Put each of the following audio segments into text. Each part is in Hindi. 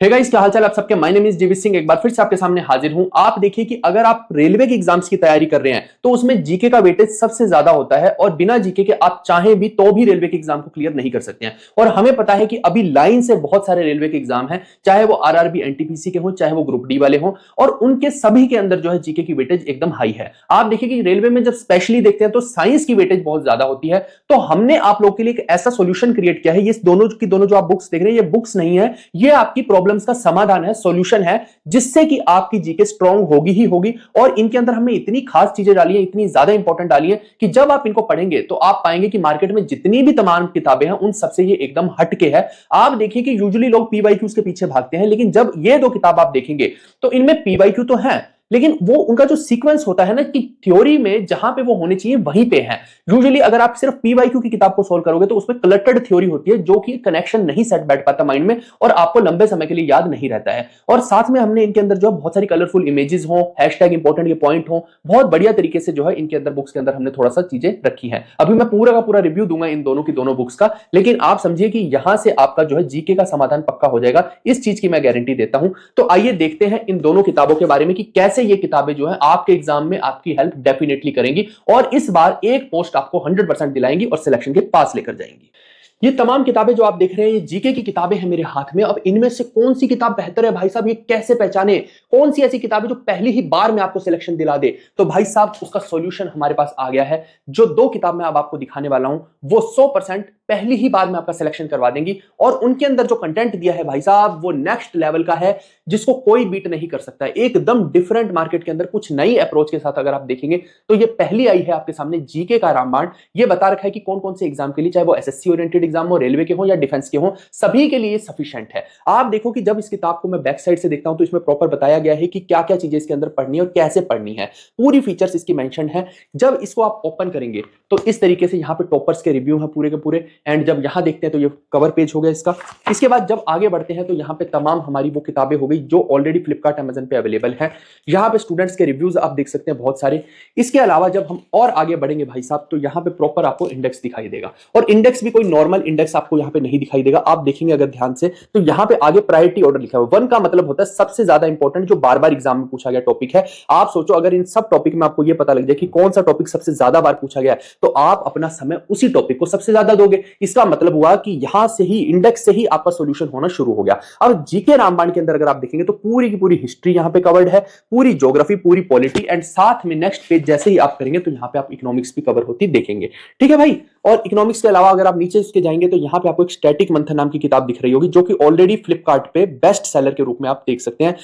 हे गाइस, क्या हालचाल आप सबके। माय नेम इज जीवी सिंह, एक बार फिर से आपके सामने हाजिर हूं। आप देखिए कि अगर आप रेलवे के एग्जाम्स की तैयारी कर रहे हैं तो उसमें जीके का वेटेज सबसे ज्यादा होता है और बिना जीके के आप चाहें भी तो भी रेलवे के एग्जाम को क्लियर नहीं कर सकते हैं। और हमें पता है कि अभी लाइन से बहुत सारे रेलवे के एग्जाम हैं, चाहे वो आरआरबी एनटीपीसी के हो, चाहे वो ग्रुप डी वाले हो, और उनके सभी के अंदर जो है जीके की वेटेज एकदम हाई है। आप देखिए कि रेलवे में जब स्पेशली देखते हैं तो साइंस की वेटेज बहुत ज्यादा होती है। तो हमने आप लोग के लिए एक ऐसा सोल्यूशन क्रिएट किया है। ये दोनों की दोनों जो आप बुक्स देख रहे हैं, ये बुक्स नहीं है, ये आपकी प्रॉब्लम्स का समाधान है, सॉल्यूशन है, जिससे कि आपकी जीके स्ट्रांग होगी ही होगी। और इनके अंदर हमने इतनी खास चीजें डाली है, इतनी ज्यादा इंपॉर्टेंट डाली है कि जब आप इनको पढ़ेंगे तो आप पाएंगे कि मार्केट में जितनी भी तमाम किताबें हैं उन सबसे ये एकदम हटके है। आप देखिए कि यूजुअली लोग पीवाईक्यूज के पीछे भागते हैं, लेकिन जब ये दो किताब आप देखेंगे तो इनमें पीवाईक्यू तो है, लेकिन वो उनका जो सीक्वेंस होता है ना, कि थ्योरी में जहां पे वो होने चाहिए वहीं पे है। यूजुअली अगर आप सिर्फ पीवाईक्यू की किताब को सोल्व करोगे तो उसमें क्लटर्ड थ्योरी होती है, जो कि कनेक्शन नहीं सेट बैठ पाता माइंड में और आपको लंबे समय के लिए याद नहीं रहता है। और साथ में हमने इनके अंदर जो बहुत सारी कलरफुल इमेजेस हो, हैशटैग इंपॉर्टेंट के पॉइंट हो, बहुत बढ़िया तरीके से जो है इनके अंदर बुक्स के अंदर हमने थोड़ा सा चीजें रखी है। अभी मैं पूरा का पूरा रिव्यू दूंगा इन दोनों की दोनों बुक्स का, लेकिन आप समझिए कि यहां से आपका जो है जीके का समाधान पक्का हो जाएगा, इस चीज की मैं गारंटी देता हूं। तो आइए देखते हैं इन दोनों किताबों के बारे में कि कैसे ये किताबें जो है आपके एग्जाम में आपकी हेल्प डेफिनेटली करेंगी और इस बार एक पोस्ट आपको 100% दिलाएंगी और सिलेक्शन के पास लेकर जाएंगी। ये तमाम किताबें जो आप देख रहे हैं, ये जीके की किताबें हैं मेरे हाथ में। अब इनमें से कौन सी किताब बेहतर है भाई साहब, ये कैसे पहचाने? कौन सी ऐसी किताबें जो पहली ही बार में आपको सिलेक्शन दिला दे? तो भाई साहब उसका सॉल्यूशन हमारे पास आ गया है। जो दो किताब मैं अब आपको दिखाने वाला हूं वो 100% पहली ही बार में आपका सिलेक्शन करवा देंगी। और उनके अंदर जो कंटेंट दिया है भाई साहब वो नेक्स्ट लेवल का है, जिसको कोई बीट नहीं कर सकता है। एकदम डिफरेंट मार्केट के अंदर कुछ नई अप्रोच के साथ अगर आप देखेंगे तो ये पहली आई है आपके सामने जीके का रामबाण। ये बता रखा है कि कौन कौन से एग्जाम के लिए, चाहे वो एसएससी ओरिएंटेड एग्जाम हो, रेलवे के हो या डिफेंस के हो, सभी के लिए सफिशिएंट है। आप देखो कि जब इस किताब को मैं बैक साइड से देखता हूं तो इसमें प्रॉपर बताया गया है कि क्या क्या चीजें इसके अंदर पढ़नी है और कैसे पढ़नी है। पूरी फीचर्स इसकी मेंशन है। जब इसको आप ओपन करेंगे तो इस तरीके से यहाँ पे टॉपर्स के रिव्यू है पूरे के पूरे। एंड जब यहाँ देखते हैं तो ये कवर पेज हो गया इसका। इसके बाद जब आगे बढ़ते हैं तो यहाँ पे तमाम हमारी वो किताबें हो गई जो ऑलरेडी फ्लिपकार्ट अमेजन पे अवेलेबल है। यहाँ पे स्टूडेंट्स के रिव्यूज आप देख सकते हैं बहुत सारे। इसके अलावा जब हम और आगे बढ़ेंगे भाई साहब तो यहाँ पे प्रॉपर आपको इंडेक्स दिखाई देगा, और इंडेक्स भी कोई नॉर्मल इंडेक्स आपको यहाँ पे नहीं दिखाई देगा। आप देखेंगे अगर ध्यान से तो यहाँ पे आगे प्रायोरिटी ऑर्डर लिखा हुआ है। 1 का मतलब होता है सबसे ज्यादा इंपॉर्टेंट, जो बार बार एग्जाम में पूछा गया टॉपिक है। आप सोचो अगर इन सब टॉपिक में आपको ये पता लग जाए कि कौन सा टॉपिक सबसे ज्यादा बार पूछा गया है तो आप अपना समय उसी टॉपिक को सबसे ज्यादा दोगे। इसका मतलब हुआ कि यहां से ही, इंडेक्स से ही आपका सॉल्यूशन होना शुरू हो गया। अब जीके रामबाण के अंदर अगर आप देखेंगे तो पूरी की पूरी हिस्ट्री यहां पे कवर्ड है, पूरी ज्योग्राफी, पूरी पॉलिटी, एंड साथ में नेक्स्ट पेज जैसे ही आप करेंगे तो यहां पे आप इकोनॉमिक्स भी कवर होती देखेंगे। ठीक है भाई। और इकोनॉमिक्स के अलावा अगर आप नीचे इसके जाएंगे तो यहां पे आपको एक स्टैटिक मंथन नाम की किताब दिख रही होगी, जो कि ऑलरेडी फ्लिपकार्ट पे बेस्ट सेलर के रूप में आप देख सकते हैं।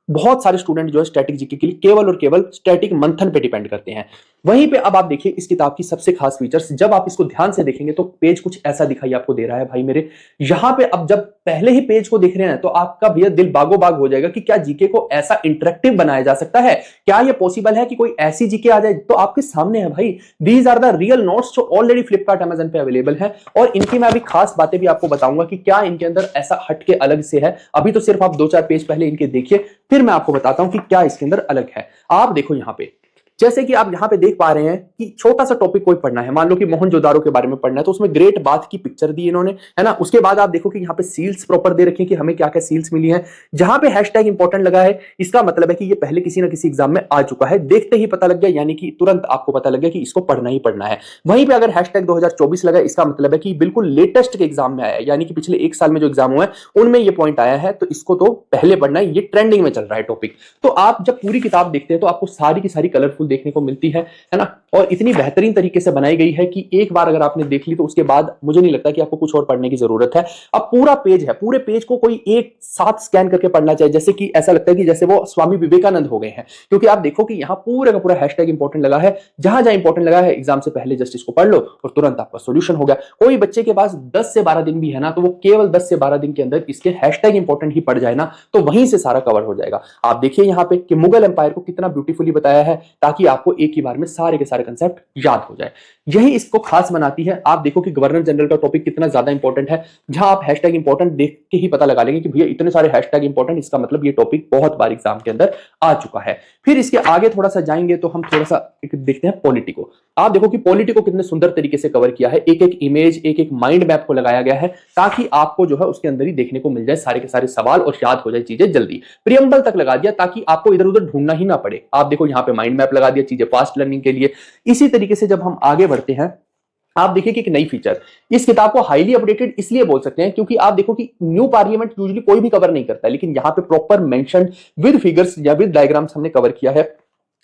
बहुत सारे स्टूडेंट जो है स्टैटिक जीके के लिए केवल और केवल स्टैटिक मंथन पे डिपेंड करते हैं। वहीं पे अब आप देखिए इस किताब की सबसे खास फीचर्स, जब आप इसको ध्यान से देखेंगे तो पेज कुछ ऐसा दिखाई आपको दे रहा है भाई मेरे। यहां पे अब जब पहले ही पेज को देख रहे हैं तो आपका भैया दिल बागो बाग हो जाएगा कि क्या जीके को ऐसा इंटरेक्टिव बनाया जा सकता है? क्या ये पॉसिबल है कि कोई ऐसी जीके आ जाए? तो आपके सामने है भाई, these are the real notes जो ऑलरेडी फ्लिपकार्ट अमेजन पे अवेलेबल है। और इनकी मैं अभी खास बातें भी आपको बताऊंगा कि क्या इनके अंदर ऐसा हटके अलग से है। अभी तो सिर्फ आप 2-4 पेज पहले इनके देखिए, फिर मैं आपको बताता हूं कि क्या इसके अंदर अलग है। आप देखो यहां पे, जैसे कि आप यहां पे देख पा रहे हैं कि छोटा सा टॉपिक कोई पढ़ना है, मान लो कि मोहनजोदारो के बारे में पढ़ना है, तो उसमें ग्रेट बाथ की पिक्चर दी इन्होंने, है ना। उसके बाद आप देखो कि यहाँ पे सील्स प्रॉपर दे रखे हैं कि हमें क्या क्या सील्स मिली है। जहां पे हैशटैग इंपॉर्टेंट लगा है, इसका मतलब है कि ये पहले किसी ना किसी एग्जाम में आ चुका है, देखते ही पता लग गया, यानी कि तुरंत आपको पता लग गया कि इसको पढ़ना ही पढ़ना है। वहीं पे अगर हैशटैग 2024 लगा, इसका मतलब है कि बिल्कुल लेटेस्ट के एग्जाम में आया है, यानी कि पिछले 1 साल में जो एग्जाम हुआ है उनमें ये पॉइंट आया है, तो इसको तो पहले पढ़ना है, ये ट्रेंडिंग में चल रहा है टॉपिक। तो आप जब पूरी किताब देखते हैं तो आपको सारी की सारी कलरफुल देखने को मिलती है ना। और इतनी बेहतरीन तरीके से बनाई गई है कि एक बार अगर आपने देख ली तो उसके बाद मुझे नहीं लगता कि आपको कुछ और पढ़ने की जरूरत है। अब पूरा पेज है, पूरे पेज को कोई एक साथ स्कैन करके पढ़ना चाहिए, जैसे कि ऐसा लगता है कि जैसे वो स्वामी विवेकानंद हो गए हैं। क्योंकि आप देखो कि यहाँ पूरा का पूरा हैशटैग इंपॉर्टेंट लगा है, जहां जहां इंपॉर्टेंट लगा है एग्जाम से पहले जस्ट इसको पढ़ लो और तुरंत आपका सोल्यूशन हो गया। कोई बच्चे के पास 10 से 12 दिन भी है ना, तो वो केवल 10 से 12 दिन के अंदर इसके हैशटैग इंपॉर्टेंट ही पढ़ जाए ना, तो वहीं से सारा कवर हो जाएगा। आप देखिए यहाँ पे कि मुगल एम्पायर को कितना ब्यूटीफुली बताया है, ताकि आपको एक ही बार में सारे के सारे कंसेप्ट याद हो जाए। यही इसको खास बनाती है। आप देखो कि गवर्नर जनरल का टॉपिक कितना ज्यादा इंपॉर्टेंट है, जहां आप हैशटैग इंपॉर्टेंट देख के ही पता लगा लेंगे कि भैया इतने सारे हैशटैग इंपॉर्टेंट, इसका मतलब ये टॉपिक बहुत बार एग्जाम के अंदर आ चुका है। फिर इसके आगे थोड़ा सा जाएंगे तो हम थोड़ा सा देखते हैं पॉलिटी को। आप देखो कि पॉलिटी को कितने सुंदर तरीके से कवर किया है, एक एक इमेज, एक एक माइंड मैप को लगाया गया है ताकि आपको जो है उसके अंदर ही देखने को मिल जाए सारे के सारे सवाल और याद हो जाए चीजें जल्दी। प्रियम्बल तक लगा दिया ताकि आपको इधर उधर ढूंढना ही ना पड़े। आप देखो यहाँ पे माइंड मैप लगा दिया, चीजें फास्ट लर्निंग के लिए। इसी तरीके से जब हम आगे बढ़ते हैं, आप देखिए कि एक नई फीचर, इस किताब को हाईली अपडेटेड इसलिए बोल सकते हैं क्योंकि आप देखो कि न्यू पार्लियामेंट यूजुअली कोई भी कवर नहीं करता है, लेकिन यहां पे प्रॉपर मेंशन विद फिगर्स या विद डायग्राम्स हमने कवर किया है।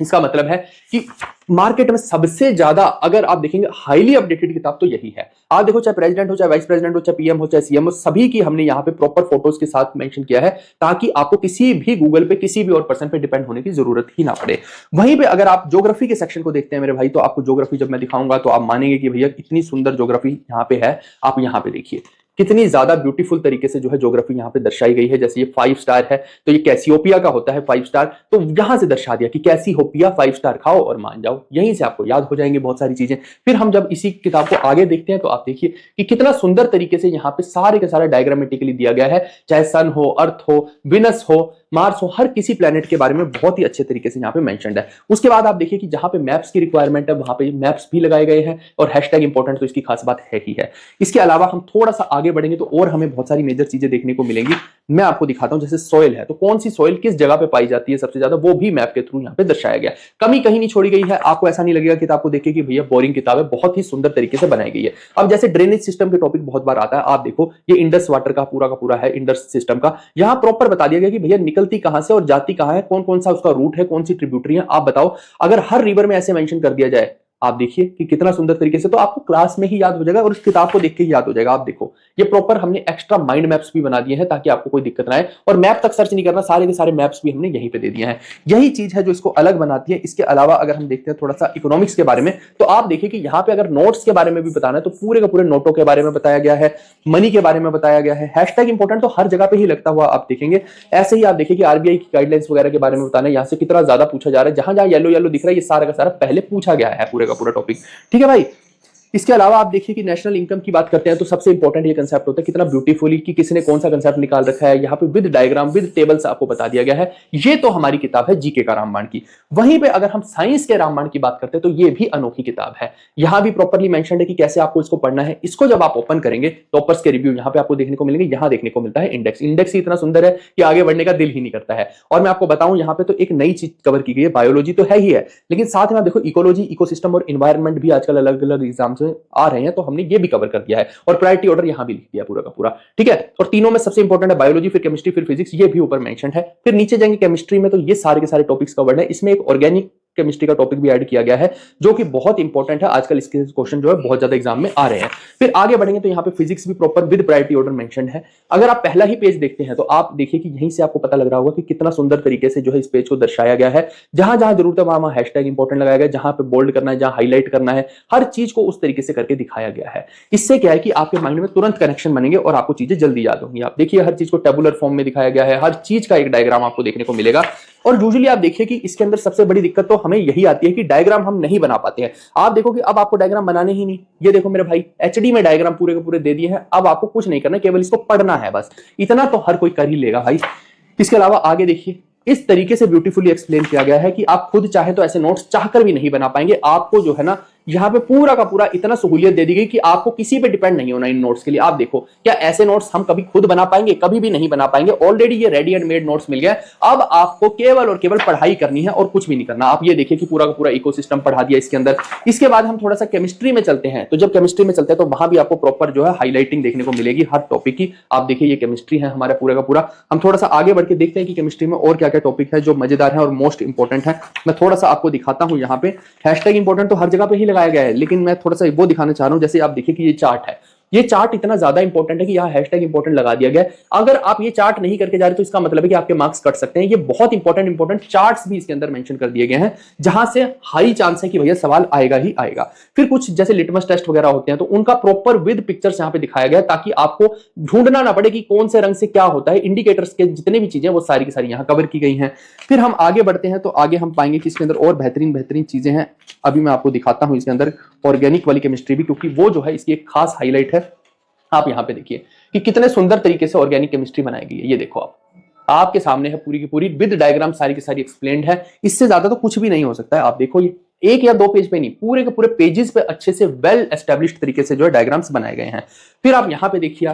इसका मतलब है कि मार्केट में सबसे ज्यादा अगर आप देखेंगे हाईली अपडेटेड किताब तो यही है। आप देखो चाहे प्रेसिडेंट हो, चाहे वाइस प्रेसिडेंट हो, चाहे पीएम हो, चाहे सीएम हो, सभी की हमने यहाँ पे प्रॉपर फोटोज के साथ मेंशन किया है ताकि आपको किसी भी गूगल पे किसी भी और पर्सन पे डिपेंड होने की जरूरत ही ना पड़े। वहीं पे अगर आप ज्योग्राफी के सेक्शन को देखते हैं मेरे भाई, तो आपको ज्योग्राफी जब मैं दिखाऊंगा तो आप मानेंगे कि भैया इतनी सुंदर ज्योग्राफी यहाँ पे है। आप यहाँ पे देखिए कितनी ज्यादा ब्यूटीफुल तरीके से जो है ज्योग्राफी यहाँ पे दर्शाई गई है। जैसे ये 5 स्टार है तो ये कैसियोपिया का होता है 5 स्टार, तो यहां से दर्शा दिया कि कैसियोपिया 5 स्टार खाओ और मान जाओ। यहीं से आपको याद हो जाएंगे बहुत सारी चीजें। फिर हम जब इसी किताब को आगे देखते हैं तो आप देखिए कि कितना सुंदर तरीके से यहाँ पे सारे के सारा डायग्रामेटिकली दिया गया है, चाहे सन हो, अर्थ हो, विनस हो, मार्स हो, हर किसी प्लेनेट के बारे में बहुत ही अच्छे तरीके से यहाँ पे मेंशन्ड है। उसके बाद आप देखिए कि जहां पे मैप्स की रिक्वायरमेंट है वहां पे मैप्स भी लगाए गए हैं और हैशटैग इंपॉर्टेंट तो इसकी खास बात है ही है। इसके अलावा हम थोड़ा सा आगे बढ़ेंगे तो और हमें बहुत सारी मेजर चीजें देखने को मिलेंगी। मैं आपको दिखाता हूं, जैसे सॉइल है तो कौन सी सॉइल किस जगह पे पाई जाती है सबसे ज्यादा, वो भी मैप के थ्रू यहाँ पे दर्शाया गया। कमी कहीं नहीं छोड़ी गई है। आपको ऐसा नहीं लगेगा किताब को देखिए कि भैया बोरिंग किताब है, बहुत ही सुंदर तरीके से बनाई गई है। अब जैसे ड्रेनेज सिस्टम के टॉपिक बहुत बार आता है, आप देखो ये इंडस वाटर का पूरा है, इंडस सिस्टम का यहां प्रॉपर बता दिया गया कि भैया निकलती कहां से और जाती कहां है, कौन कौन सा उसका रूट है, कौन सी ट्रिब्यूटरी है। आप बताओ अगर हर रिवर में ऐसे मेंशन कर दिया जाए, आप देखिए कि कितना सुंदर तरीके से, तो आपको क्लास में ही याद हो जाएगा और इस किताब को देख के ही याद हो जाएगा। आप देखो ये प्रॉपर हमने एक्स्ट्रा माइंड मैप्स भी बना दिए हैं ताकि आपको कोई दिक्कत ना आए और मैप तक सर्च नहीं करना, सारे के सारे मैप्स भी हमने यहीं पे दे दिए हैं। यही चीज है जो इसको अलग बनाती है। इसके अलावा अगर हम देखते हैं थोड़ा सा इकोनॉमिक्स के बारे में, तो आप देखिए कि यहाँ पे अगर नोट्स के बारे में भी बताना है तो पूरे का पूरे नोटों के बारे में बताया गया है, मनी के बारे में बताया गया है। हैशटैग इंपॉर्टेंट तो हर जगह पे ही लगता हुआ आप देखेंगे। ऐसे ही आप देखिए कि आरबीआई की गाइडलाइंस वगैरह के बारे में बताना है, यहाँ से कितना ज्यादा पूछा जा रहा है, जहां जहां येलो येलो दिख रहा है ये सारा का सारा पहले पूछा गया है पूरे का पूरा टॉपिक। ठीक है भाई। इसके अलावा आप देखिए कि नेशनल इनकम की बात करते हैं तो सबसे इंपॉर्टेंट ये कंसेप्ट होता है, कितना ब्यूटीफुली कि किसने कौन सा कंसेप्ट निकाल रखा है, यहाँ पे विद डायग्राम विद टेबल्स आपको बता दिया गया है। ये तो हमारी किताब है जीके का रामबाण की। वहीं पे अगर हम साइंस के रामबाण की बात करते हैं तो ये भी अनोखी किताब है। यहाँ भी प्रॉपरली मेंशन्ड है कि कैसे आपको इसको पढ़ना है। इसको जब आप ओपन करेंगे टॉपर्स के रिव्यू यहाँ पे आपको देखने को मिलेंगे। यहाँ देखने को मिलता है इंडेक्स। इंडेक्स ही इतना सुंदर है कि आगे बढ़ने का दिल ही नहीं करता है। और मैं आपको बताऊं यहाँ पे तो एक नई चीज कवर की गई है, बायोलॉजी तो है ही है, लेकिन साथ में आप देखो इकोलॉजी, इकोसिस्टम और इन्वायरमेंट भी आजकल अलग अलग एग्जाम्स में आ रहे हैं, तो हमने ये भी कवर कर दिया है और प्रायोरिटी ऑर्डर यहां भी लिख दिया पूरा का पूरा। ठीक है। और तीनों में सबसे इंपॉर्टेंट है बायोलॉजी, फिर केमिस्ट्री, फिर फिजिक्स, ये भी ऊपर मेंशन है। फिर नीचे जाएंगे केमिस्ट्री में तो ये सारे के सारे टॉपिक्स कवर्ड है। इसमें एक ऑर्गेनिक केमिस्ट्री का टॉपिक भी ऐड किया गया है जो कि बहुत इंपॉर्टेंट है। आजकल इसके क्वेश्चन जो है बहुत ज्यादा एग्जाम में आ रहे हैं। फिर आगे बढ़ेंगे तो यहाँ पे फिजिक्स भी proper with priority order mention है। अगर आप पहला ही पेज देखते हैं तो आप देखिए कि यहीं से आपको पता लग रहा होगा कि कितना सुंदर तरीके से जो है इस पेज को दर्शाया गया है। जहां जहां जरूरत है वहां हैशटैग इंपॉर्टेंट लगाया गया, जहां पे बोल्ड करना है, जहां हाईलाइट करना है, हर चीज को उस तरीके से करके दिखाया गया है। इससे क्या है कि आपके माइंड में तुरंत कनेक्शन बनेंगे और आपको चीजें जल्दी याद होंगी। आप देखिए हर चीज को टेबुलर फॉर्म में दिखाया गया है, हर चीज का एक डायग्राम आपको देखने को मिलेगा। और यूजुअली आप देखिए कि इसके अंदर सबसे बड़ी दिक्कत तो हमें यही आती है कि डायग्राम हम नहीं बना पाते हैं। आप देखो कि अब आपको डायग्राम बनाने ही नहीं, ये देखो मेरे भाई एचडी में डायग्राम पूरे के पूरे दे दिए हैं। अब आपको कुछ नहीं करना, केवल इसको पढ़ना है बस। इतना तो हर कोई कर ही लेगा भाई। इसके अलावा आगे देखिए इस तरीके से ब्यूटीफुली एक्सप्लेन किया गया है कि आप खुद चाहे तो ऐसे नोट्स चाहकर भी नहीं बना पाएंगे। आपको जो है ना यहाँ पे पूरा का पूरा इतना सहूलियत दे दी गई कि आपको किसी पे डिपेंड नहीं होना इन नोट्स के लिए। आप देखो क्या ऐसे नोट्स हम कभी खुद बना पाएंगे? कभी भी नहीं बना पाएंगे। ऑलरेडी ये रेडी एंड मेड नोट्स मिल गया। अब आपको केवल और केवल पढ़ाई करनी है और कुछ भी नहीं करना। आप ये देखिए कि पूरा का पूरा इकोसिस्टम पढ़ा दिया इसके अंदर। इसके बाद हम थोड़ा सा केमिस्ट्री में चलते हैं, तो जब केमिस्ट्री में चलते हैं तो वहां भी आपको प्रॉपर जो है हाईलाइटिंग देखने को मिलेगी हर टॉपिक की। आप देखिए ये केमिस्ट्री है हमारा पूरा का पूरा। हम थोड़ा सा आगे बढ़ के देखते हैं कि केमिस्ट्री में और क्या क्या टॉपिक है जो मजेदार है और मोस्ट इंपॉर्टेंट है। मैं थोड़ा सा आपको दिखाता हूं। यहाँ पे हैशटैग इंपॉर्टेंट तो हर जगह पे ही लगाया गया है, लेकिन मैं थोड़ा सा वो दिखाना चाह रहा हूं। जैसे आप देखिए कि ये चार्ट है, ये चार्ट इतना ज्यादा इंपॉर्टेंट है कि यहाँ हैशटैग इंपॉर्टेंट लगा दिया गया है। अगर आप ये चार्ट नहीं करके जा रहे तो इसका मतलब है कि आपके मार्क्स कट सकते हैं। ये बहुत इंपॉर्टेंट चार्ट्स भी इसके अंदर मेंशन कर दिए गए हैं, जहां से हाई चांस है कि भैया सवाल आएगा ही आएगा। फिर कुछ जैसे लिटमस टेस्ट वगैरह होते हैं तो उनका प्रॉपर विद पिक्चर्स यहाँ पे दिखाया गया है ताकि आपको ढूंढना ना पड़े कि कौन से रंग से क्या होता है। इंडिकेटर्स के जितने भी चीजें वो सारी की सारी यहाँ कवर की गई हैं। फिर हम आगे बढ़ते हैं तो आगे हम पाएंगे कि इसके अंदर और बेहतरीन बेहतरीन चीजें हैं। अभी मैं आपको दिखाता हूं इसके अंदर ऑर्गेनिक वाली केमिस्ट्री भी, क्योंकि वो जो है इसकी एक खास हाईलाइट है। आप यहां पे देखिए कि कितने सुंदर तरीके से ऑर्गेनिक केमिस्ट्री बनाई गई है। ये देखो आपके सामने है पूरी की पूरी विद डायग्राम, सारी की सारी एक्सप्लेन्ड है। इससे ज्यादा तो कुछ भी नहीं हो सकता है। आप देखो ये एक या दो पेज पे नहीं, पूरे के पूरे पेजेस पे अच्छे से वेल एस्टेब्लिश्ड तरीके से जो है डायग्राम्स बनाए गए हैं। फिर आप यहां पे देखिए,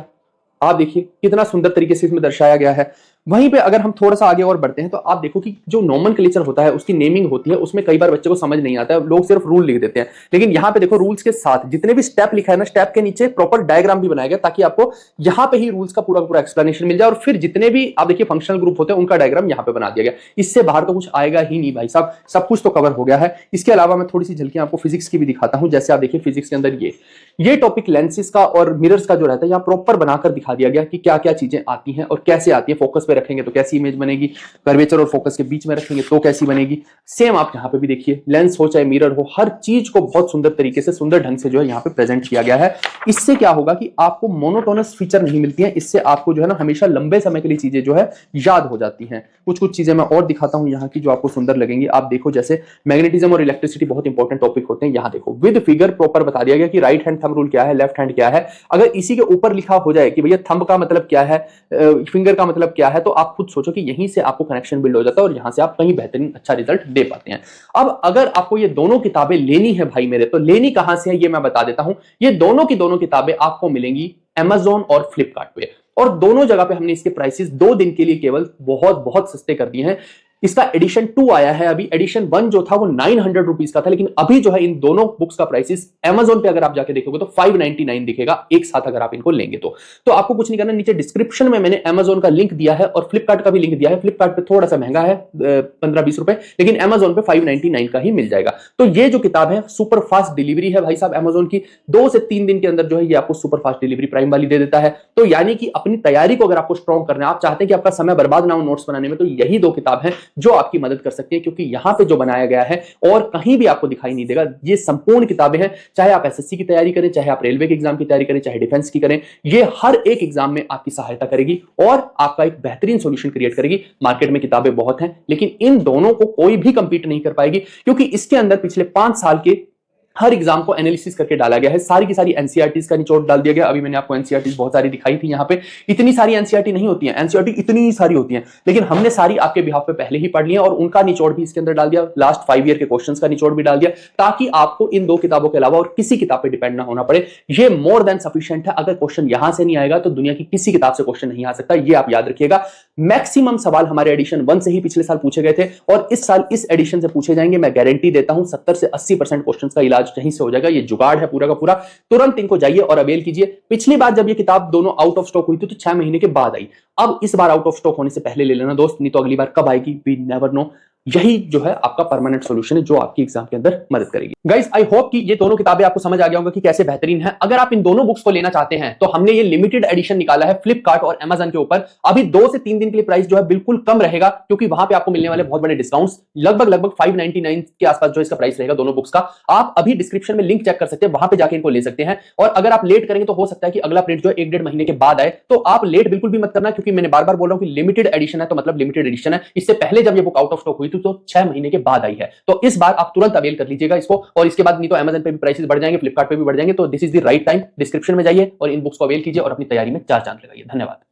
आप देखिए कितना सुंदर तरीके से इसमें दर्शाया गया है। वहीं पे अगर हम थोड़ा सा आगे और बढ़ते हैं तो आप देखो कि जो नोमेनक्लेचर होता है, उसकी नेमिंग होती है, उसमें कई बार बच्चे को समझ नहीं आता है, लोग सिर्फ रूल लिख देते हैं। लेकिन यहाँ पे देखो रूल्स के साथ जितने भी स्टेप लिखा है ना, स्टेप के नीचे प्रॉपर डायग्राम भी बनाया गया ताकि आपको यहाँ पे ही रूल्स का पूरा पूरा एक्सप्लेनेशन मिल जाए। और फिर जितने भी आप देखिए फंक्शनल ग्रुप होते हैं उनका डायग्राम यहाँ पे बना दिया गया। इससे बाहर तो कुछ आएगा ही नहीं भाई साहब, सब कुछ तो कवर हो गया है। इसके अलावा मैं थोड़ी सी झलकियां आपको फिजिक्स की भी दिखाता हूं। जैसे आप देखिए फिजिक्स के अंदर ये टॉपिक लेंसेज का और मिरर्स का जो रहता है यहाँ प्रॉपर बनाकर दिखा दिया गया कि क्या क्या चीजें आती हैं और कैसे आती है। फोकस पे रखेंगे तो कैसी इमेज बनेगी, कर्वेचर और फोकस के बीच में रखेंगे तो कैसी बनेगी। सेम आप यहाँ पे भी देखिए, लेंस हो चाहे मिरर हो, हर चीज को बहुत सुंदर तरीके से, सुंदर ढंग से जो है यहाँ पे प्रेजेंट किया गया है। इससे क्या होगा कि आपको मोनोटोनस फीचर नहीं मिलती है, इससे आपको जो है ना हमेशा लंबे समय के लिए चीजें जो है याद हो जाती हैं। कुछ कुछ चीजें मैं और दिखाता हूं यहाँ की जो आपको सुंदर लगेंगी। आप देखो जैसे मैग्नेटिज्म और इलेक्ट्रिसिटी बहुत इंपॉर्टेंट टॉपिक होते हैं। यहाँ देखो विद फिगर प्रॉपर बता दिया गया कि राइट हैंड थंब रूल क्या है, लेफ्ट हैंड क्या है। अगर इसी के ऊपर लिखा हो जाए कि भैया थंब का मतलब क्या है, फिंगर का मतलब क्या है, तो आप खुद सोचो कि यहीं से आपको कनेक्शन बिल्ड हो जाता है और यहां से आप कहीं बेहतरीन अच्छा रिजल्ट दे पाते हैं। अब अगर आपको ये दोनों किताबें लेनी है भाई मेरे, तो लेनी कहां से है ये मैं बता देता हूं। ये दोनों की दोनों किताबें आपको मिलेंगी Amazon और फ्लिपकार्ट पे, और दोनों जगह पे हमने इसके प्राइसेस 2 दिन के लिए केवल बहुत बहुत सस्ते कर दिए हैं। इसका एडिशन 2 आया है, अभी एडिशन 1 जो था वो 900 रुपीज का था, लेकिन अभी जो है इन दोनों बुक्स का प्राइसेस Amazon पे अगर आप जाके देखोगे तो 599 दिखेगा एक साथ अगर आप इनको लेंगे तो आपको कुछ नहीं करना। नीचे डिस्क्रिप्शन में मैंने Amazon का लिंक दिया है और फ्लिपकार्ट का भी लिंक दिया है। फ्लिपकार्ट पे थोड़ा सा महंगा है 15-20 रुपए, लेकिन Amazon पे 599 का ही मिल जाएगा। तो ये जो किताब है सुपर फास्ट डिलीवरी है भाई साहब Amazon की, 2 से 3 दिन के अंदर जो है ये आपको सुपर फास्ट डिलीवरी प्राइम वाली दे देता है। तो यानी कि अपनी तैयारी को अगर आपको स्ट्रॉन्ग करना है, आप चाहते हैं कि आपका समय बर्बाद ना हो नोट्स बनाने में, तो यही 2 किताब है जो आपकी मदद कर सकती है, क्योंकि यहां पे जो बनाया गया है और कहीं भी आपको दिखाई नहीं देगा। ये संपूर्ण किताबें हैं, चाहे आप एसएससी की तैयारी करें, चाहे आप रेलवे के एग्जाम की तैयारी करें, चाहे डिफेंस की करें, ये हर एक एग्जाम में आपकी सहायता करेगी और आपका एक बेहतरीन सॉल्यूशन क्रिएट करेगी। मार्केट में किताबें बहुत हैं, लेकिन इन दोनों को कोई भी कंपीट नहीं कर पाएगी, क्योंकि इसके अंदर पिछले 5 साल के हर एग्जाम को एनालिसिस करके डाला गया है। सारी की सारी एनसीईआरटीज का निचोड़ डाल दिया गया। अभी मैंने आपको एनसीईआरटीज बहुत सारी दिखाई थी। यहाँ पे इतनी सारी एनसीईआरटी नहीं होती हैं, एनसीईआरटी इतनी सारी होती हैं, लेकिन हमने सारी आपके बिहाफ पे पहले ही पढ़ ली है और उनका निचोड़ भी इसके अंदर डाल दिया। लास्ट 5 ईयर के क्वेश्चंस का निचोड़ भी डाल दिया, ताकि आपको इन 2 किताबों के अलावा और किसी किताब पे डिपेंड ना होना पड़े। ये मोर देन सफिशिएंट है। अगर क्वेश्चन यहां से नहीं आएगा तो दुनिया की किसी किताब से क्वेश्चन नहीं आ सकता, ये आप याद रखिएगा। मैक्सिमम सवाल हमारे एडिशन 1 से ही पिछले साल पूछे गए थे और इस साल इस एडिशन से पूछे जाएंगे। मैं गारंटी देता हूं 70 से 80% क्वेश्चंस का इलाज यहीं से हो जाएगा। ये जुगाड़ है पूरा का पूरा। तुरंत इनको जाइए और अवेल कीजिए। पिछली बार जब ये किताब दोनों आउट ऑफ स्टॉक हुई थी तो 6 महीने के बाद आई। अब इस बार आउट ऑफ स्टॉक होने से पहले ले लेना दोस्त, नहीं तो अगली बार कब आएगी वी नेवर नो। यही जो है आपका परमानेंट सॉल्यूशन है जो आपकी एग्जाम के अंदर मदद करेगी। गाइस आई होप कि ये दोनों किताबें आपको समझ आ गया होगा कि कैसे बेहतरीन है। अगर आप इन दोनों बुक्स को लेना चाहते हैं तो हमने ये लिमिटेड एडिशन निकाला है फ्लिपकार्ट और Amazon के ऊपर। अभी 2 से 3 दिन के लिए प्राइस जो है बिल्कुल कम रहेगा, क्योंकि वहां पे आपको मिलने वाले बहुत बड़े डिस्काउंट्स, लगभग 599 के आसपास जो इसका प्राइस रहेगा दोनों बुक्स का। आप अभी डिस्क्रिप्शन में लिंक चेक कर सकते हैं, वहां पे जाके इनको ले सकते हैं। और अगर आप लेट करेंगे तो हो सकता है कि अगला प्रिंट जो है 1-1.5 महीने के बाद आए, तो आप लेट बिल्कुल भी मत करना, क्योंकि मैंने बार बार बोल रहा हूं कि लिमिटेड एडिशन है तो मतलब लिमिटेड एडिशन है। इससे पहले जब ये बुक आउट ऑफ स्टॉक हुई थी तो 6 महीने के बाद आई है। तो इस बार आप तुरंत अवेल कर लीजिएगा इसको, और इसके बाद नहीं तो Amazon पे भी प्राइसेस बढ़ जाएंगे, फ्लिपकार्ट पे भी बढ़ जाएंगे। तो this is the right time. Description में जाइए और इन बुक्स को अवेल कीजिए और अपनी तैयारी में 4 चांद लगाइए। धन्यवाद।